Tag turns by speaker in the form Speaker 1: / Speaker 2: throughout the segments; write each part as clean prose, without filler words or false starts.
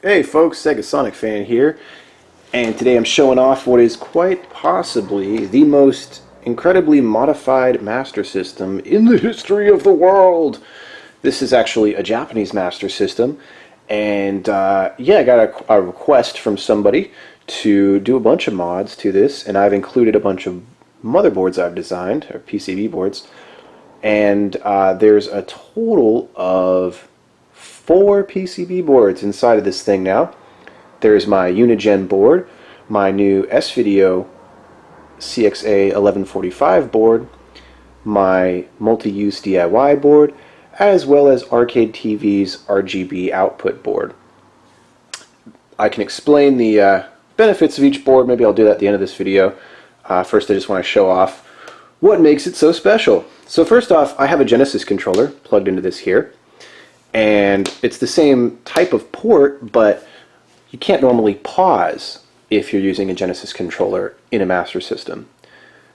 Speaker 1: Hey folks, Sega Sonic fan here, and today I'm showing off what is quite possibly the most incredibly modified Master System in the history of the world. This is actually a Japanese Master System, and yeah, I got a request from somebody to do a bunch of mods to this, and I've included a bunch of motherboards I've designed, or PCB boards, and there's a total of 4 PCB boards inside of this thing now. There's my Unigen board, my new S-Video CXA 1145 board, my multi-use DIY board, as well as Arcade TV's RGB output board. I can explain the benefits of each board. Maybe I'll do that at the end of this video. First, I just want to show off what makes it so special. So first off, I have a Genesis controller plugged into this here. And it's the same type of port, but you can't normally pause if you're using a Genesis controller in a Master System.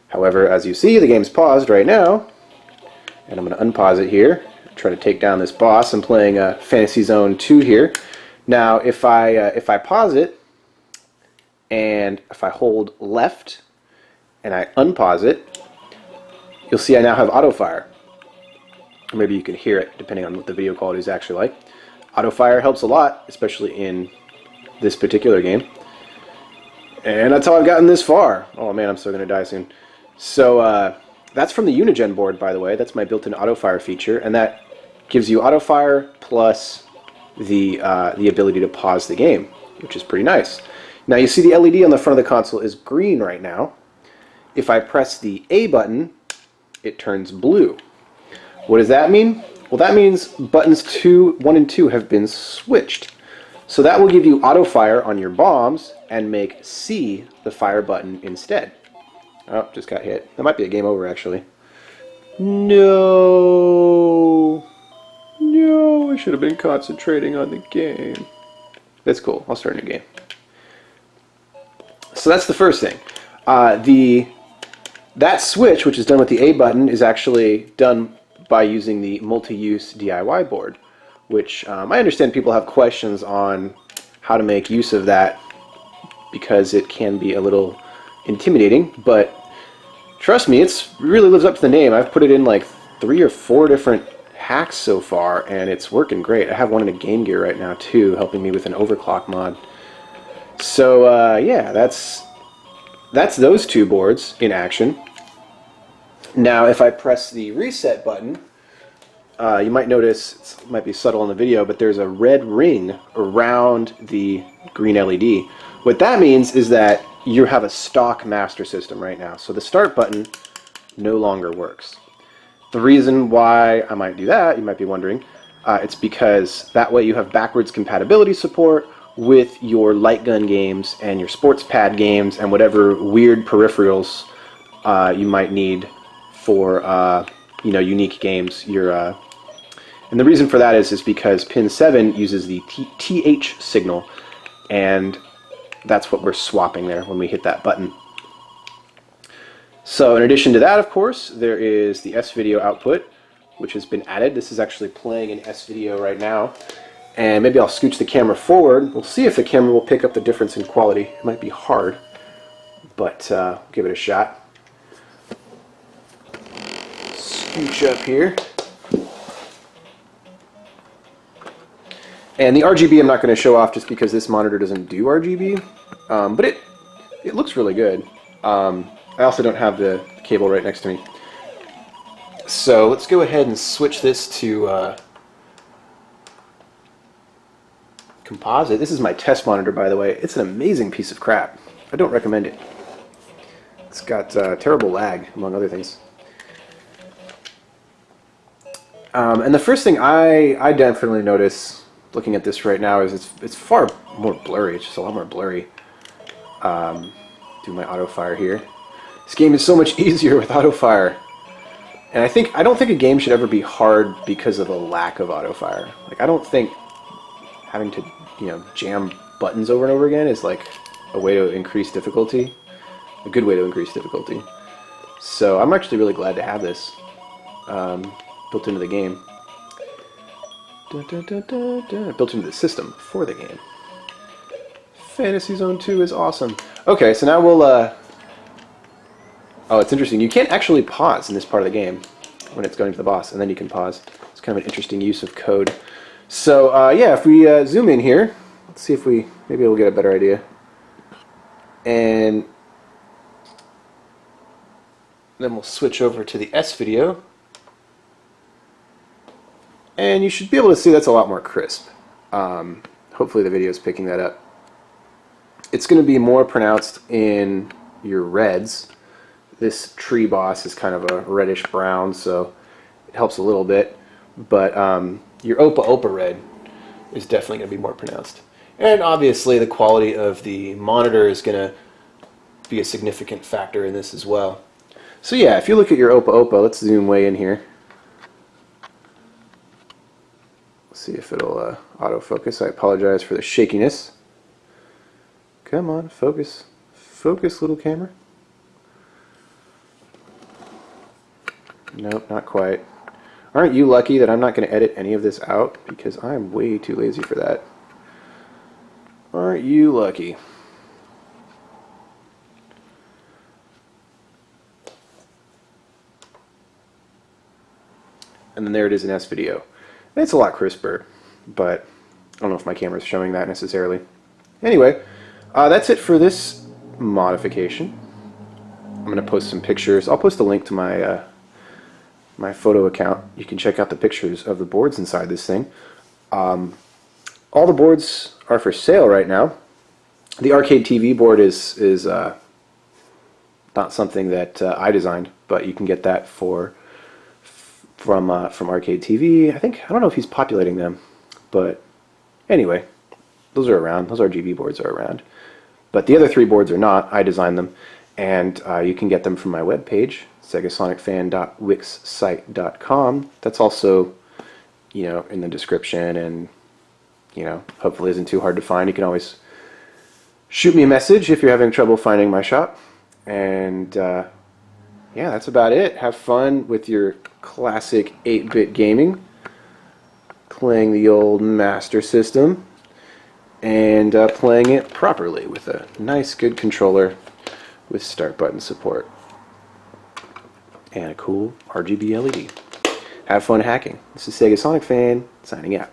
Speaker 1: However, as you see, the game's paused right now, and I'm going to unpause it here, try to take down this boss. I'm playing Fantasy Zone 2 here. Now, if I pause it, and if I hold left, and I unpause it, you'll see I now have autofire. Or maybe you can hear it depending on what the video quality is actually like. Autofire helps a lot, especially in this particular game. And that's how I've gotten this far. Oh man, I'm still going to die soon. So that's from the Unigen board, by the way. That's my built-in autofire feature, and that gives you autofire plus the ability to pause the game, which is pretty nice. Now you see the LED on the front of the console is green right now. If I press the A button, it turns blue. What does that mean? Well, that means buttons 1 and 2 have been switched. So that will give you auto fire on your bombs and make C the fire button instead. Oh, just got hit. That might be a game over, actually. No. No, I should have been concentrating on the game. That's cool. I'll start a new game. So that's the first thing. That switch, which is done with the A button, is actually done by using the multi-use DIY board, which I understand people have questions on how to make use of that because it can be a little intimidating, but trust me, it really lives up to the name. I've put it in like 3 or 4 different hacks so far, and it's working great. I have one in a Game Gear right now too, helping me with an overclock mod. So yeah, that's those 2 boards in action. Now, if I press the reset button, you might notice, it might be subtle in the video, but there's a red ring around the green LED. What that means is that you have a stock Master System right now. So the start button no longer works. The reason why I might do that, you might be wondering, it's because that way you have backwards compatibility support with your light gun games and your sports pad games and whatever weird peripherals you might need for you know, unique games. And the reason for that is because pin 7 uses the TH signal, and that's what we're swapping there when we hit that button. So in addition to that, of course, there is the S-Video output, which has been added. This is actually playing in S-Video right now, and maybe I'll scooch the camera forward. We'll see if the camera will pick up the difference in quality. It might be hard, but give it a shot. Scooch up here. And the RGB I'm not going to show off just because this monitor doesn't do RGB, but it looks really good. I also don't have the cable right next to me. So let's go ahead and switch this to composite. This is my test monitor, by the way. It's an amazing piece of crap. I don't recommend it. It's got terrible lag, among other things. And the first thing I definitely notice looking at this right now is it's far more blurry. It's just a lot more blurry. Do my auto fire here. This game is so much easier with auto fire, and I don't think a game should ever be hard because of a lack of auto fire. Like, I don't think having to, you know, jam buttons over and over again is like a way to increase difficulty, a good way to increase difficulty. So I'm actually really glad to have this built into the game. Built into the system for the game. Fantasy Zone 2 is awesome. Okay, so now we'll, oh, it's interesting. You can't actually pause in this part of the game when it's going to the boss, and then you can pause. It's kind of an interesting use of code. So, yeah, if we zoom in here, let's see if maybe we'll get a better idea. And then we'll switch over to the S video. And you should be able to see that's a lot more crisp. Hopefully the video is picking that up. It's going to be more pronounced in your reds. This tree boss is kind of a reddish brown, so it helps a little bit. But your Opa Opa red is definitely going to be more pronounced. And obviously the quality of the monitor is going to be a significant factor in this as well. So yeah, if you look at your Opa Opa, let's zoom way in here. See if it'll autofocus. I apologize for the shakiness. Come on, focus. Focus, little camera. Nope, not quite. Aren't you lucky that I'm not going to edit any of this out? Because I'm way too lazy for that. Aren't you lucky? And then there it is in S video. It's a lot crisper, but I don't know if my camera's showing that necessarily. Anyway, that's it for this modification. I'm going to post some pictures. I'll post a link to my my photo account. You can check out the pictures of the boards inside this thing. All the boards are for sale right now. The arcade TV board is not something that I designed, but you can get that from Arcade TV. I don't know if he's populating them, but anyway, those are around. Those RGB boards are around. But the other three boards are not. I designed them, and you can get them from my webpage, segasonicfan.wixsite.com. That's also, in the description, and hopefully isn't too hard to find. You can always shoot me a message if you're having trouble finding my shop. And yeah, that's about it. Have fun with your classic 8-bit gaming, playing the old Master System, and playing it properly with a nice, good controller with start button support and a cool RGB LED. Have fun hacking. This is Sega Sonic Fan, signing out.